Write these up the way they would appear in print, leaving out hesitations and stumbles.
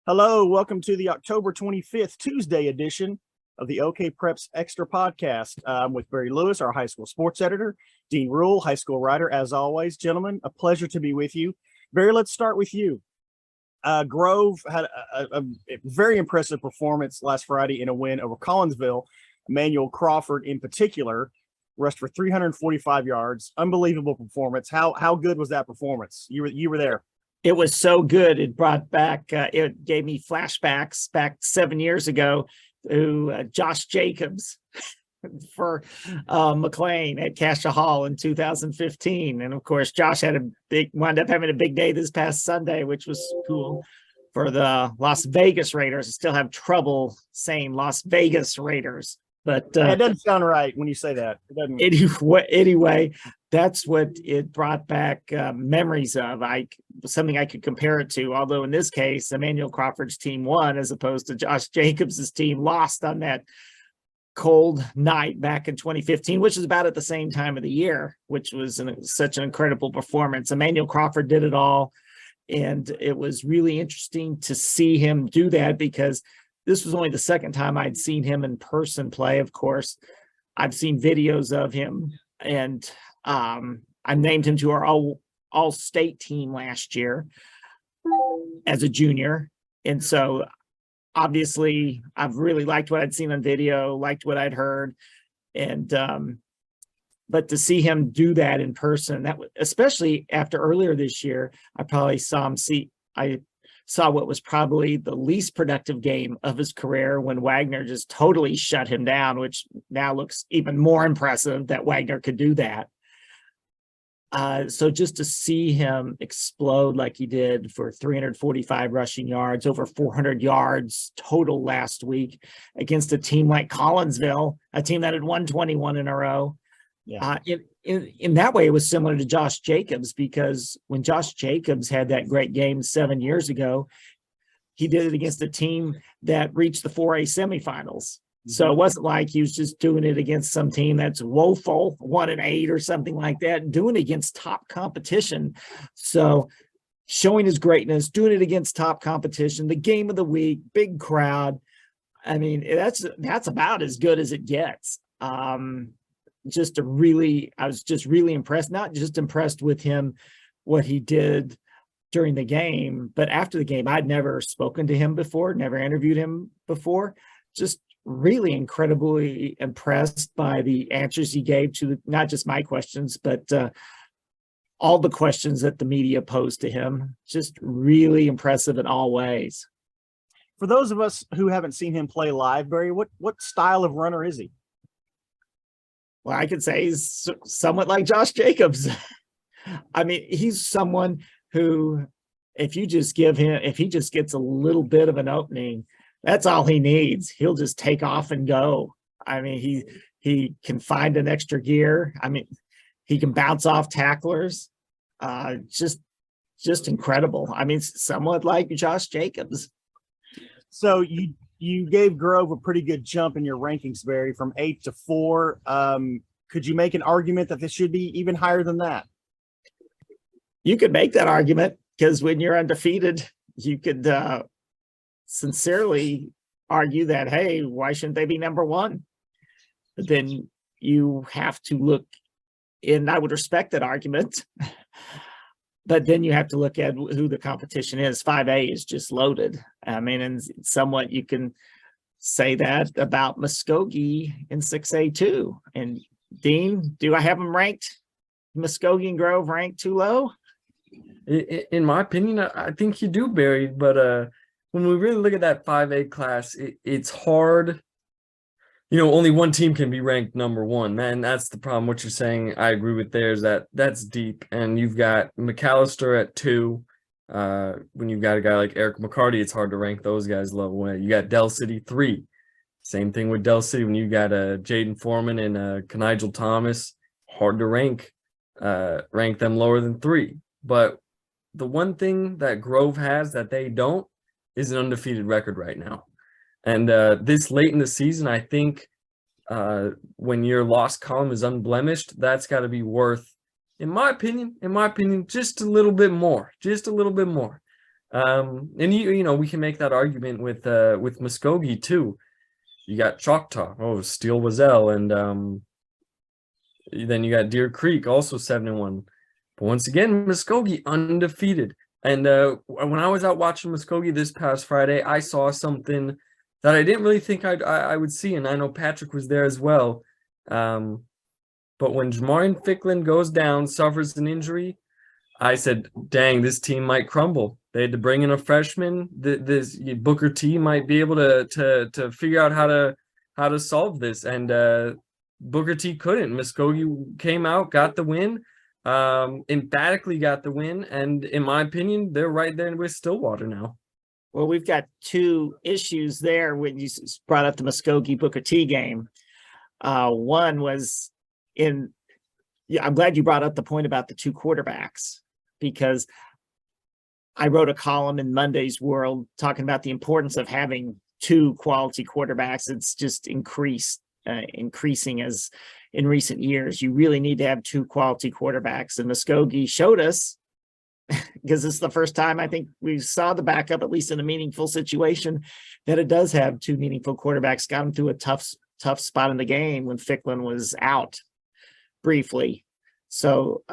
Hello, welcome to the October 25th, Tuesday edition of the OK Preps Extra Podcast. I'm with Barry Lewis, our high school sports editor, Dean Ruhl, high school writer. As always, gentlemen, a pleasure to be with you. Barry, let's start with you. Grove had a very impressive performance last Friday in a win over Collinsville. Emmanuel Crawford, in particular, rushed for 345 yards. Unbelievable performance. How good was that performance? You were there. It was so good. It brought back, it gave me flashbacks back 7 years ago to Josh Jacobs for McLean at Cassia Hall in 2015. And of course, Josh wound up having a big day this past Sunday, which was cool for the Las Vegas Raiders. I still have trouble saying Las Vegas Raiders, but it doesn't sound right when you say that. It doesn't. Anyway, that's what it brought back memories of. Something I could compare it to. Although in this case, Emmanuel Crawford's team won, as opposed to Josh Jacobs' team lost on that cold night back in 2015, which is about at the same time of the year, which was such an incredible performance. Emmanuel Crawford did it all, and it was really interesting to see him do that because this was only the second time I'd seen him in person play. Of course, I've seen videos of him, and I named him to our all-state team last year as a junior. And so obviously I've really liked what I'd seen on video, liked what I'd heard. And, but to see him do that in person, especially after earlier this year, I saw what was probably the least productive game of his career when Wagner just totally shut him down, which now looks even more impressive that Wagner could do that. So just to see him explode like he did for 345 rushing yards, over 400 yards total last week against a team like Collinsville, a team that had won 21 in a row. Yeah. In that way, it was similar to Josh Jacobs, because when Josh Jacobs had that great game 7 years ago, he did it against a team that reached the 4A semifinals. So it wasn't like he was just doing it against some team that's woeful, 1-8 or something like that, doing it against top competition. So showing his greatness, doing it against top competition, the game of the week, big crowd. I mean, that's about as good as it gets. I was just really impressed, not just impressed with him, what he did during the game, but after the game. I'd never spoken to him before, never interviewed him before, just really incredibly impressed by the answers he gave to not just my questions, but all the questions that the media posed to him. Just really impressive in all ways. For those of us who haven't seen him play live, Barry, what style of runner is he? Well, I could say he's somewhat like Josh Jacobs. I mean, he's someone who, if he just gets a little bit of an opening, that's all he needs. He'll just take off and go. I mean, he can find an extra gear. I mean, he can bounce off tacklers. Just incredible. I mean, somewhat like Josh Jacobs. So you gave Grove a pretty good jump in your rankings, Barry, from 8 to 4. Could you make an argument that this should be even higher than that? You could make that argument, because when you're undefeated, you could sincerely argue that, hey, why shouldn't they be number one? But then you have to look, and I would respect that argument, but then you have to look at who the competition is. 5A is just loaded. I mean, and somewhat you can say that about Muskogee in 6A too. And Dean, do I have them ranked, Muskogee and Grove ranked too low? In my opinion, I think you do, Barry, but when we really look at that 5A class, it's hard. You know, only one team can be ranked number one, man. That's the problem. What you're saying, I agree with there, is that's deep. And you've got McAllister at 2. When you've got a guy like Eric McCarty, it's hard to rank those guys low away. You got Del City 3. Same thing with Del City. When you got Jaden Foreman and Kenigel Thomas, hard to rank them lower than 3. But the one thing that Grove has that they don't is an undefeated record right now. And this late in the season, I think when your loss column is unblemished, that's got to be worth, in my opinion, just a little bit more. And we can make that argument with Muskogee too. You got Choctaw, Steele Wazell, and then you got Deer Creek, also 7-1. But once again, Muskogee undefeated. And when I was out watching Muskogee this past Friday, I saw something that I didn't really think I would see, and I know Patrick was there as well. But when Jamarian Ficklin goes down, suffers an injury, I said, dang, this team might crumble. They had to bring in a freshman. This Booker T might be able to figure out how to solve this. And Booker T couldn't. Muskogee came out, got the win, emphatically got the win. And in my opinion, they're right there with Stillwater now. Well, we've got two issues there when you brought up the Muskogee Booker T game. One was I'm glad you brought up the point about the two quarterbacks, because I wrote a column in Monday's World talking about the importance of having two quality quarterbacks. It's just increasing as in recent years. You really need to have two quality quarterbacks, and Muskogee showed us, because it's the first time I think we saw the backup, at least in a meaningful situation, that it does have two meaningful quarterbacks. Got him through a tough spot in the game when Ficklin was out briefly. So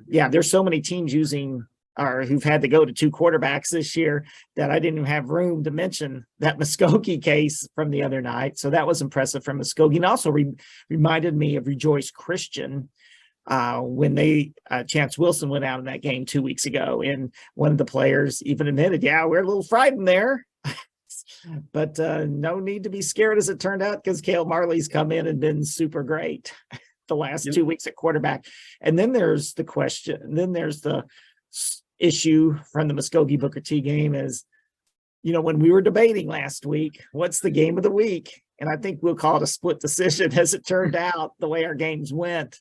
there's so many teams who've had to go to two quarterbacks this year that I didn't even have room to mention that Muskogee case from the other night. So that was impressive from Muskogee, and also reminded me of Rejoice Christian when Chance Wilson went out in that game 2 weeks ago, and one of the players even admitted, we're a little frightened there. But no need to be scared, as it turned out, because Cale Marley's come in and been super great the last 2 weeks at quarterback. And then there's the question, then there's the issue from the Muskogee Booker T game is, when we were debating last week, what's the game of the week? And I think we'll call it a split decision, as it turned out, the way our games went.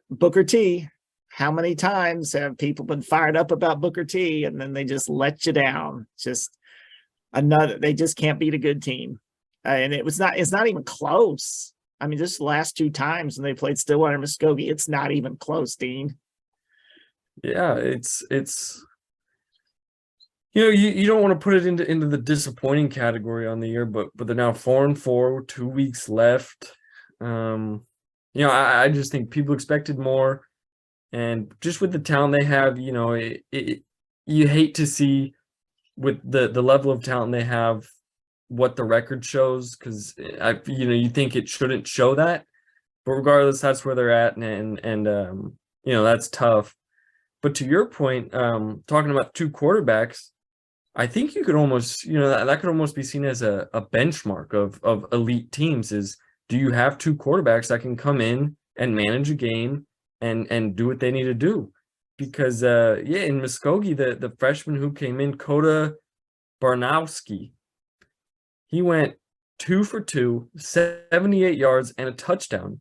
Booker T, how many times have people been fired up about Booker T and then they just let you down? They just can't beat a good team. And it's not even close. I mean, just the last two times when they played Stillwater and Muskogee, it's not even close, Dean. Yeah, it's you don't want to put it into the disappointing category on the year, but they're now 4-4, 2 weeks left. I just think people expected more, and just with the talent they have, you hate to see with the level of talent they have what the record shows, because you think it shouldn't show that, but regardless, that's where they're at, and that's tough. But to your point, talking about two quarterbacks, I think you could almost, that could almost be seen as a benchmark of elite teams. Is, do you have two quarterbacks that can come in and manage a game and do what they need to do? Because in Muskogee, the freshman who came in, Koda Barnowski, he went 2 for 2, 78 yards and a touchdown.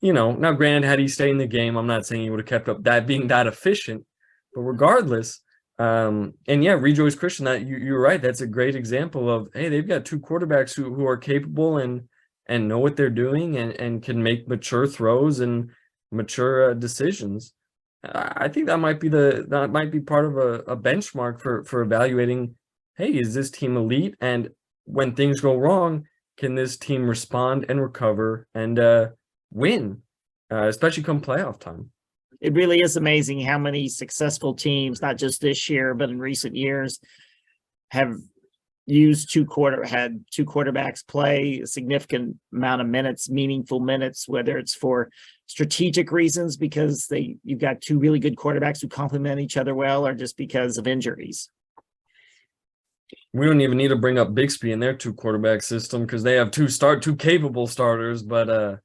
Now granted, had he stayed in the game, I'm not saying he would have kept up that being that efficient, but regardless, Rejoice Christian, that you're right, that's a great example of, hey, they've got two quarterbacks who are capable and know what they're doing and can make mature throws and mature decisions. I think that might be part of a benchmark for evaluating, hey, is this team elite? And when things go wrong, can this team respond and recover and win, especially come playoff time? It really is amazing how many successful teams, not just this year, but in recent years, have used had two quarterbacks play a significant amount of minutes, meaningful minutes, whether it's for strategic reasons because you've got two really good quarterbacks who complement each other well, or just because of injuries. We don't even need to bring up Bixby in their two quarterback system because they have two capable starters, but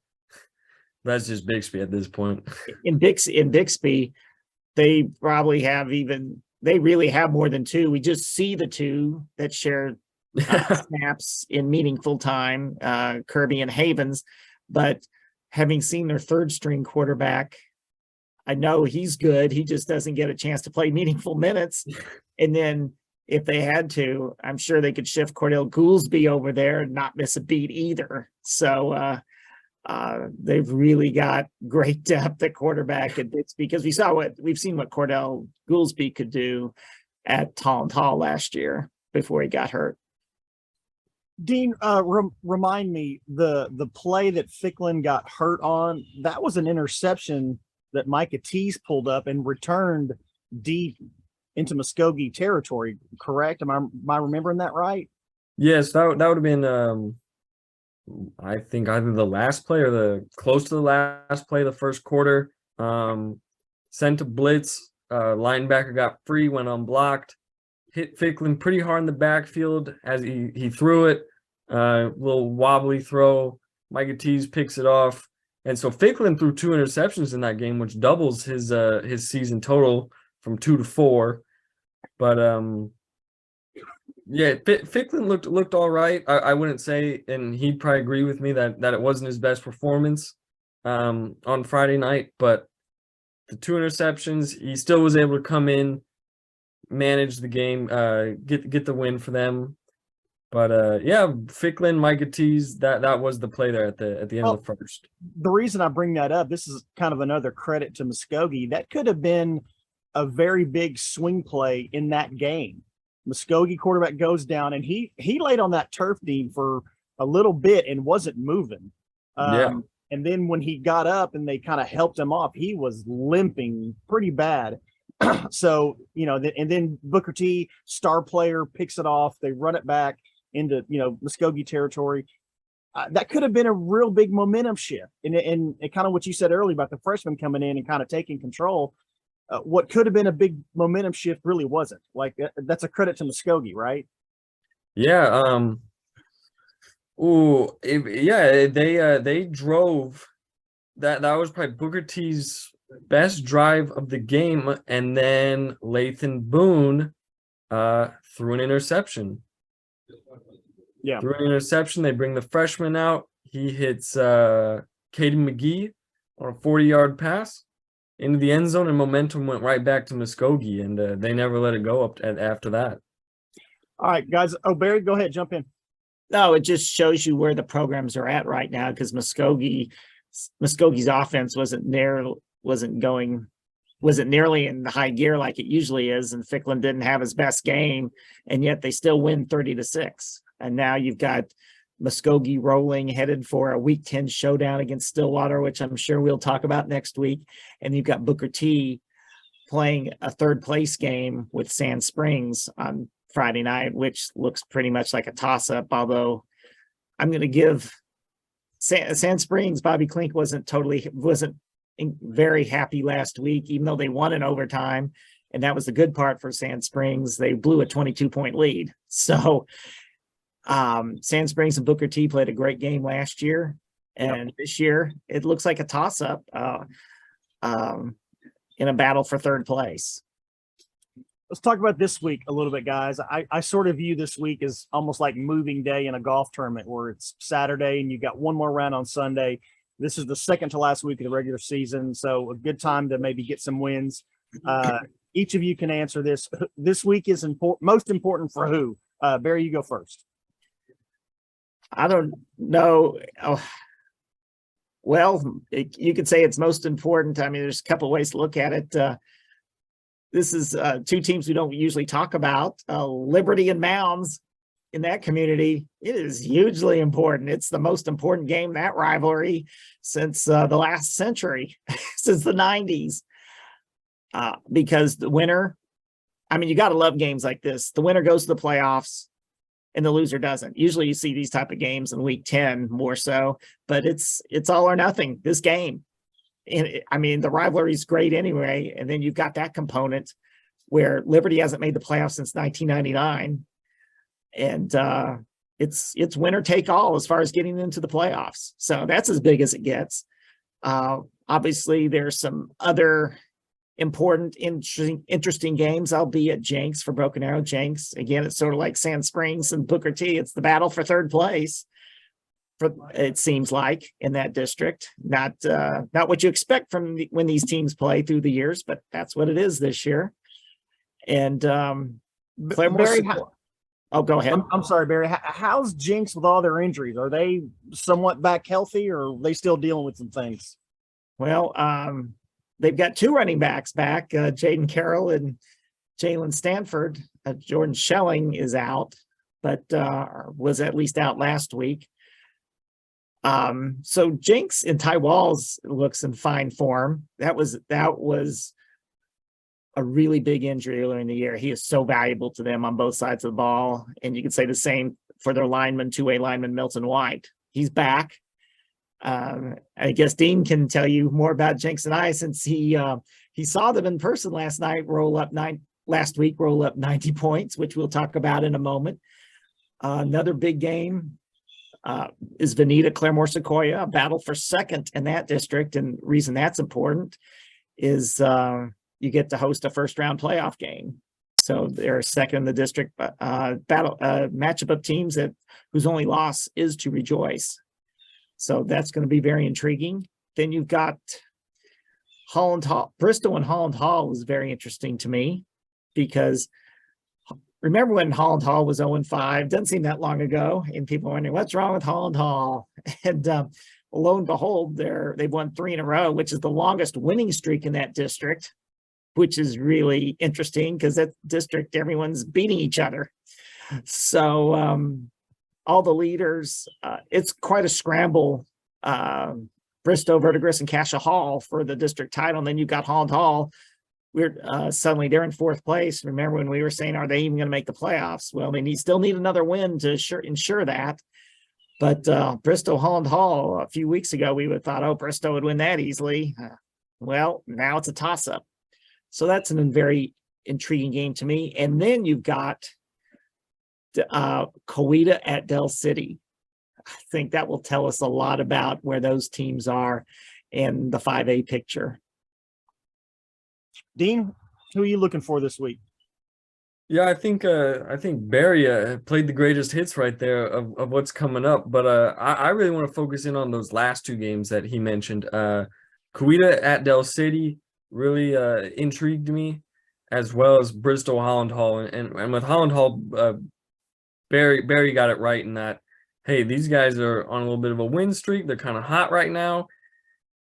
that's just Bixby at this point. In Bixby, they probably they really have more than two. We just see the two that share snaps in meaningful time, Kirby and Havens. But having seen their third string quarterback, I know he's good. He just doesn't get a chance to play meaningful minutes. And then if they had to, I'm sure they could shift Cordell Goolsby over there and not miss a beat either. So They've really got great depth at quarterback, and it's because we've seen what Cordell Goolsby could do at Talent Hall last year before he got hurt. Dean, remind me, the play that Ficklin got hurt on, that was an interception that Micah Tease pulled up and returned deep into Muskogee territory, correct? Am I remembering that right? Yes, that would have been I think either the last play or the close to the last play of the first quarter. Sent a blitz, linebacker got free, went unblocked, hit Ficklin pretty hard in the backfield as he threw it. Little wobbly throw. Micah Tease picks it off. And so Ficklin threw 2 interceptions in that game, which doubles his season total from 2 to 4. But yeah, Ficklin looked all right. I wouldn't say, and he'd probably agree with me that it wasn't his best performance on Friday night, but the 2 interceptions, he still was able to come in, manage the game, get the win for them. But yeah, Ficklin, Micah Tease, that was the play there at the end of the first. The reason I bring that up, this is kind of another credit to Muskogee. That could have been a very big swing play in that game. Muskogee quarterback goes down, and he laid on that turf, Dean, for a little bit and wasn't moving. Yeah. And then when he got up and they kind of helped him off, he was limping pretty bad. So, and then Booker T, star player, picks it off. They run it back into, Muskogee territory. That could have been a real big momentum shift. And kind of what you said earlier about the freshmen coming in and kind of taking control. What could have been a big momentum shift really wasn't. Like, that's a credit to Muskogee, right? Yeah. They drove. That was probably Booker T's best drive of the game, and then Lathan Boone threw an interception. Yeah, threw an interception. They bring the freshman out. He hits Caden McGee on a 40-yard pass into the end zone, and momentum went right back to Muskogee, and they never let it go after that. All right, guys. Oh, Barry, go ahead, jump in. No, it just shows you where the programs are at right now, because Muskogee's offense wasn't nearly in the high gear like it usually is, and Ficklin didn't have his best game, and yet they still win 30-6. And now you've got Muskogee rolling, headed for a Week 10 showdown against Stillwater, which I'm sure we'll talk about next week. And you've got Booker T playing a third place game with Sand Springs on Friday night, which looks pretty much like a toss-up, although I'm going to give Sand Springs, Bobby Klink wasn't very happy last week, even though they won in overtime. And that was the good part for Sand Springs. They blew a 22-point lead. So Sand Springs and Booker T played a great game last year. And this year it looks like a toss-up in a battle for third place. Let's talk about this week a little bit, guys. I sort of view this week as almost like moving day in a golf tournament, where it's Saturday and you got one more round on Sunday. This is the second to last week of the regular season, so a good time to maybe get some wins. Each of you can answer this. This week is most important for who? Barry, you go first. I don't know. You could say it's most important. I mean, there's a couple of ways to look at it. This is 2 teams we don't usually talk about. Liberty and Mounds in that community, it is hugely important. It's the most important game, that rivalry, since the last century, since the 90s. Because the winner, you got to love games like this. The winner goes to the playoffs and the loser doesn't. Usually you see these type of games in Week 10 more so, but it's all or nothing, this game. And the rivalry is great anyway. And then you've got that component where Liberty hasn't made the playoffs since 1999. And it's winner take all as far as getting into the playoffs. So that's as big as it gets. Obviously, there's some other important, interesting games. I'll be at Jenks for Broken Arrow. Jenks, again, it's sort of like Sand Springs and Booker T. It's the battle for third place. It seems like in that district, not what you expect from when these teams play through the years, but that's what it is this year. And Barry, Oh, go ahead. I'm sorry, Barry. How's Jinx with all their injuries? Are they somewhat back healthy, or are they still dealing with some things? Well, they've got two running backs back, Jaden Carroll and Jalen Stanford. Jordan Schelling is out, but was at least out last week. So Jinx and Ty Walls looks in fine form. That was a really big injury earlier in the year. He is so valuable to them on both sides of the ball. And you could say the same for their lineman, two-way lineman, Milton White. He's back. I guess Dean can tell you more about Jinx and I, since he saw them in person last week, roll up 90 points, which we'll talk about in a moment. Another big game is Veneta Claremore Sequoia, a battle for second in that district. And reason that's important is you get to host a first round playoff game. So they're second in the district matchup of teams whose only loss is to Rejoice. So that's going to be very intriguing. Then you've got Holland Hall. Bristol and Holland Hall was very interesting to me, because remember when Holland Hall was 0-5? Doesn't seem that long ago. And people are wondering, what's wrong with Holland Hall? And lo and behold, they've won 3 in a row, which is the longest winning streak in that district, which is really interesting because that district, everyone's beating each other. So all the leaders, it's quite a scramble. Bristow, Verdigris, and Cassia Hall for the district title. And then you've got Holland Hall. Suddenly they're in 4th place. Remember when we were saying, are they even going to make the playoffs? Well, they still need another win to ensure that. But Bristow, Holland Hall, a few weeks ago, we would have thought, oh, Bristow would win that easily. Well, now it's a toss-up. So that's a very intriguing game to me. And then you've got Coweta at Del City. I think that will tell us a lot about where those teams are in the 5A picture. Dean, who are you looking for this week? Yeah, I think Barry played the greatest hits right there of what's coming up. But I really want to focus in on those last 2 games that he mentioned. Coweta at Del City really intrigued me, as well as Bristol Holland Hall. And with Holland Hall, Barry got it right in that, hey, these guys are on a little bit of a win streak. They're kind of hot right now.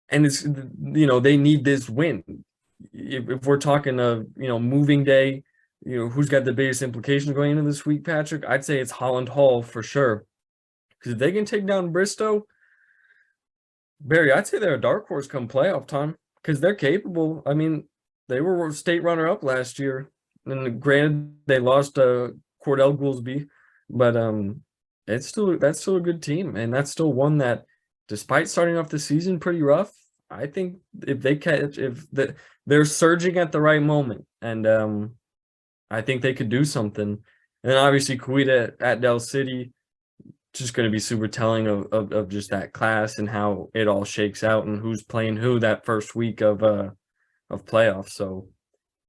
And it's, they need this win. If we're talking of, moving day, who's got the biggest implications going into this week, Patrick? I'd say it's Holland Hall for sure. Because if they can take down Bristow, Barry, I'd say they're a dark horse come playoff time, because they're capable. I mean, they were state runner-up last year. And granted, they lost Cordell Goolsby, but that's still a good team. And that's still one that, despite starting off the season pretty rough, I think they're surging at the right moment, and I think they could do something. And then obviously Coweta at Del City, just going to be super telling of just that class and how it all shakes out and who's playing who that first week of playoffs. So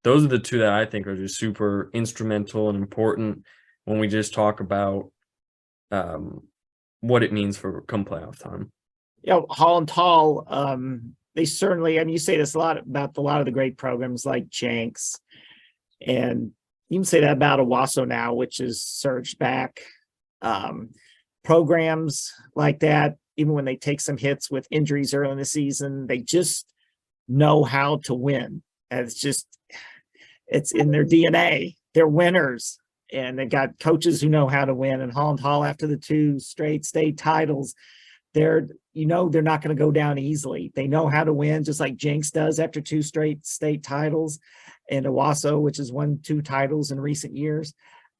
those are the 2 that I think are just super instrumental and important when we just talk about what it means for come playoff time. Holland Hall, they certainly, you say this a lot about a lot of the great programs like Jenks, and you can say that about Owasso now, which is surged back. Programs like that, even when they take some hits with injuries early in the season, they just know how to win. And it's in their DNA. They're winners, and they've got coaches who know how to win. And Holland Hall, after the 2 straight state titles, they're not going to go down easily. They know how to win, just like Jenks does after 2 straight state titles, and Owasso, which has won 2 titles in recent years.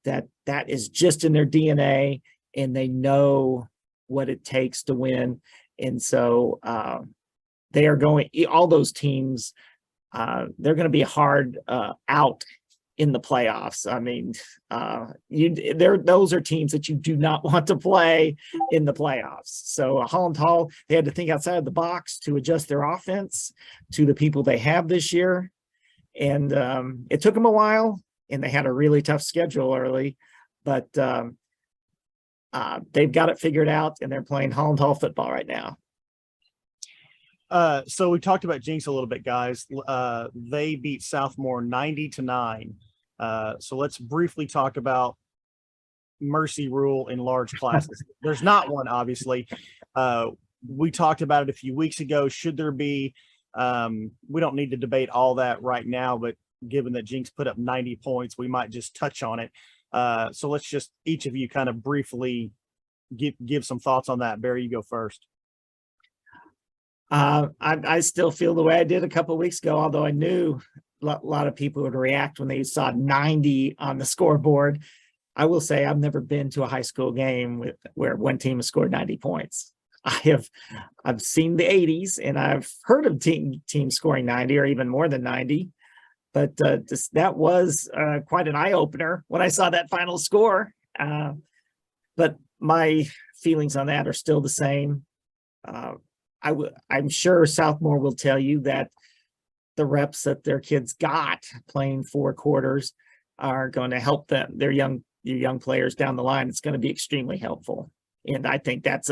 That is just in their DNA, and they know what it takes to win. And so they are going, all those teams, they're going to be hard out in the playoffs. I mean, those are teams that you do not want to play in the playoffs. So Holland Hall, they had to think outside of the box to adjust their offense to the people they have this year. And it took them a while, and they had a really tough schedule early, but they've got it figured out, and they're playing Holland Hall football right now. So we talked about Jinx a little bit, guys. They beat Southmore 90-9. So let's briefly talk about mercy rule in large classes. There's not one, obviously. We talked about it a few weeks ago. Should there be? We don't need to debate all that right now, but given that Jinx put up 90 points, we might just touch on it. So let's just each of you kind of briefly give some thoughts on that. Barry, you go first. I still feel the way I did a couple of weeks ago, although I knew a lot of people would react when they saw 90 on the scoreboard. I will say I've never been to a high school game where one team has scored 90 points. I've seen the 80s and I've heard of teams scoring 90 or even more than 90. But that was quite an eye opener when I saw that final score. But my feelings on that are still the same. I'm sure Southmore will tell you that the reps that their kids got playing 4 quarters are going to help them, your young players down the line. It's going to be extremely helpful. And I think that's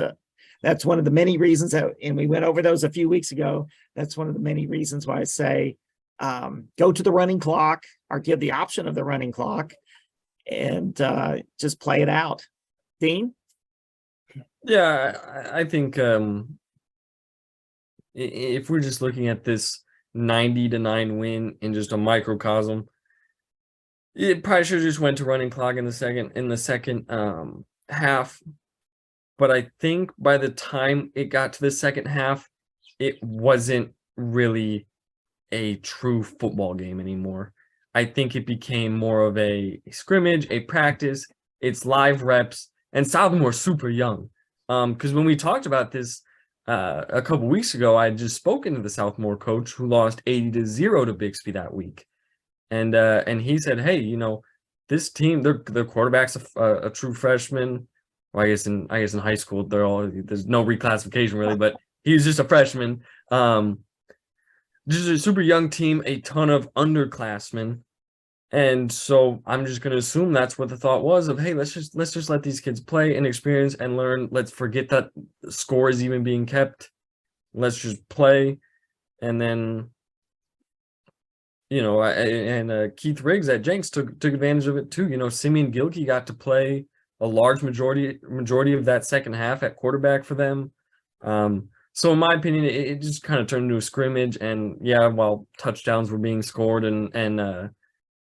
one of the many reasons and we went over those a few weeks ago. That's one of the many reasons why I say, go to the running clock or give the option of the running clock and just play it out. Dean? Yeah, I think if we're just looking at this 90-9 win in just a microcosm, it probably should have just went to running clock in the second half. But I think by the time it got to the second half, it wasn't really a true football game anymore. I think it became more of a scrimmage, a practice. It's live reps, and Southmore's super young. Because when we talked about this a couple weeks ago, I had just spoken to the Southmore coach who lost 80-0 to Bixby that week, and he said, "Hey, this team, their quarterback's a true freshman. Well, I guess in high school there's no reclassification really, but he was just a freshman. Just a super young team, a ton of underclassmen." And so I'm just going to assume that's what the thought was of, hey, let's just let these kids play and experience and learn. Let's forget that the score is even being kept. Let's just play. And then, Keith Riggs at Jenks took advantage of it too. Simeon Gilkey got to play a large majority of that second half at quarterback for them. So in my opinion, it just kind of turned into a scrimmage. And yeah, while touchdowns were being scored and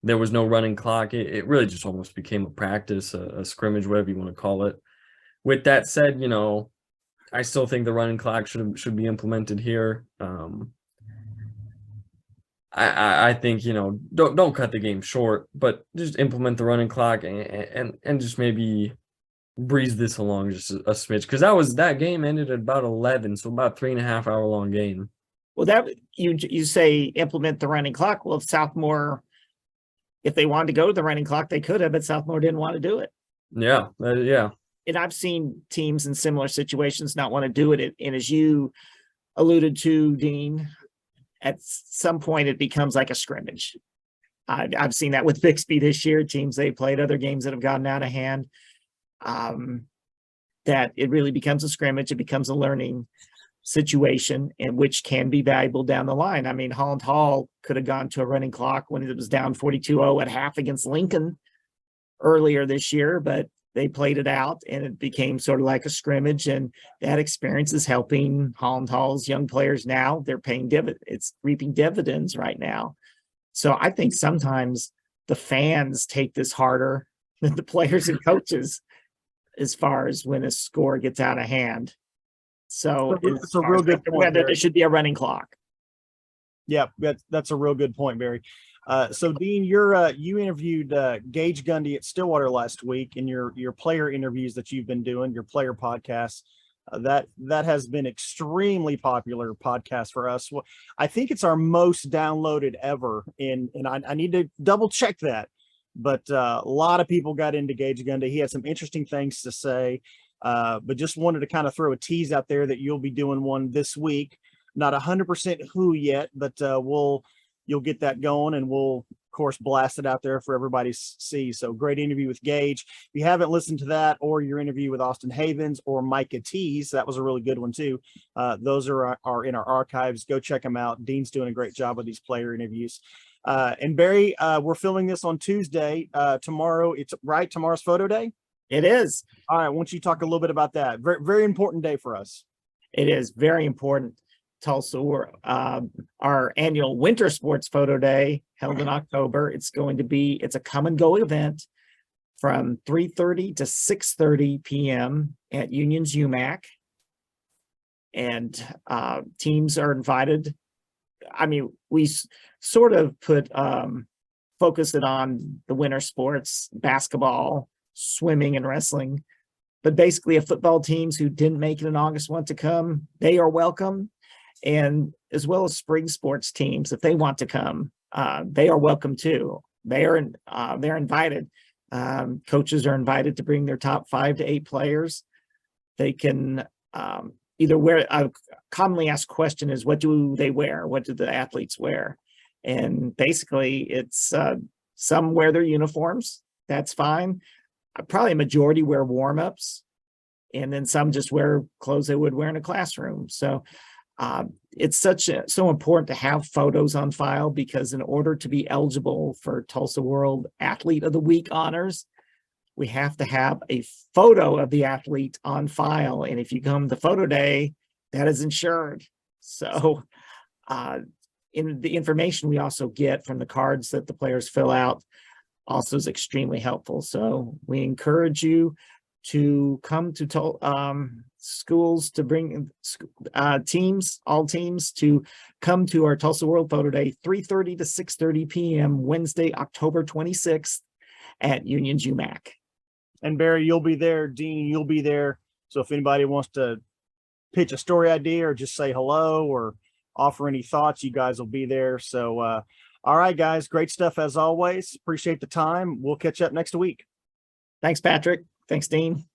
there was no running clock, it really just almost became a practice, a scrimmage, whatever you want to call it. With that said, I still think the running clock should be implemented here. I think, don't cut the game short, but just implement the running clock and just maybe breeze this along just a smidge, because that game ended at about 11, so about 3.5 hour long game. Well, that you say implement the running clock. Well, Southmore, if they wanted to go to the running clock, they could have, but Southmore didn't want to do it. Yeah. And I've seen teams in similar situations not want to do it. And as you alluded to, Dean, at some point it becomes like a scrimmage. I've seen that with Bixby this year, teams they played, other games that have gotten out of hand, that it really becomes a scrimmage. It becomes a learning situation, and which can be valuable down the line. I mean, Holland Hall could have gone to a running clock when it was down 42-0 at half against Lincoln earlier this year, but they played it out and it became sort of like a scrimmage, and that experience is helping Holland Hall's young players now. They're paying it's reaping dividends right now. So I think sometimes the fans take this harder than the players and coaches as far as when a score gets out of hand. So it's a real good point. Whether there should be a running clock. Yeah, that's a real good point, Barry. So Dean, you interviewed Gage Gundy at Stillwater last week in your player interviews that you've been doing, your player podcasts. That has been extremely popular podcast for us. Well, I think it's our most downloaded ever, and I need to double check that. But a lot of people got into Gage Gundy. He had some interesting things to say. But just wanted to kind of throw a tease out there that you'll be doing one this week. Not 100% who yet, but you'll get that going, and we'll of course blast it out there for everybody to see. So great interview with Gage. If you haven't listened to that, or your interview with Austin Havens or Micah Tees, that was a really good one too. Those are in our archives. Go check them out. Dean's doing a great job with these player interviews. And Barry, we're filming this on Tuesday. Tomorrow's photo day. It is. All right, why don't you talk a little bit about that? Very, very important day for us. It is very important. Tulsa, our annual winter sports photo day held in October. It's a come and go event from 3:30 to 6:30 p.m. at Union's UMAC. And teams are invited. I mean, we sort of focused it on the winter sports, basketball, swimming, and wrestling. But basically, if football teams who didn't make it in August want to come, they are welcome. And as well as spring sports teams, if they want to come, they are welcome too. They're invited. Coaches are invited to bring their top 5 to 8 players. They can either wear. A commonly asked question is, what do they wear? What do the athletes wear? And basically, it's some wear their uniforms. That's fine. Probably a majority wear warm-ups, and then some just wear clothes they would wear in a classroom. So it's so important to have photos on file, because in order to be eligible for Tulsa World Athlete of the Week honors, we have to have a photo of the athlete on file. And if you come to photo day, that is insured. So in the information we also get from the cards that the players fill out also is extremely helpful. So we encourage you to come to schools, to bring all teams to come to our Tulsa World Photo Day, 3:30 to 6:30 p.m. Wednesday, October 26th at Union's UMAC. And Barry, you'll be there. Dean, you'll be there. So if anybody wants to pitch a story idea or just say hello or offer any thoughts, you guys will be there. So, all right, guys, great stuff as always. Appreciate the time. We'll catch up next week. Thanks, Patrick. Thanks, Dean.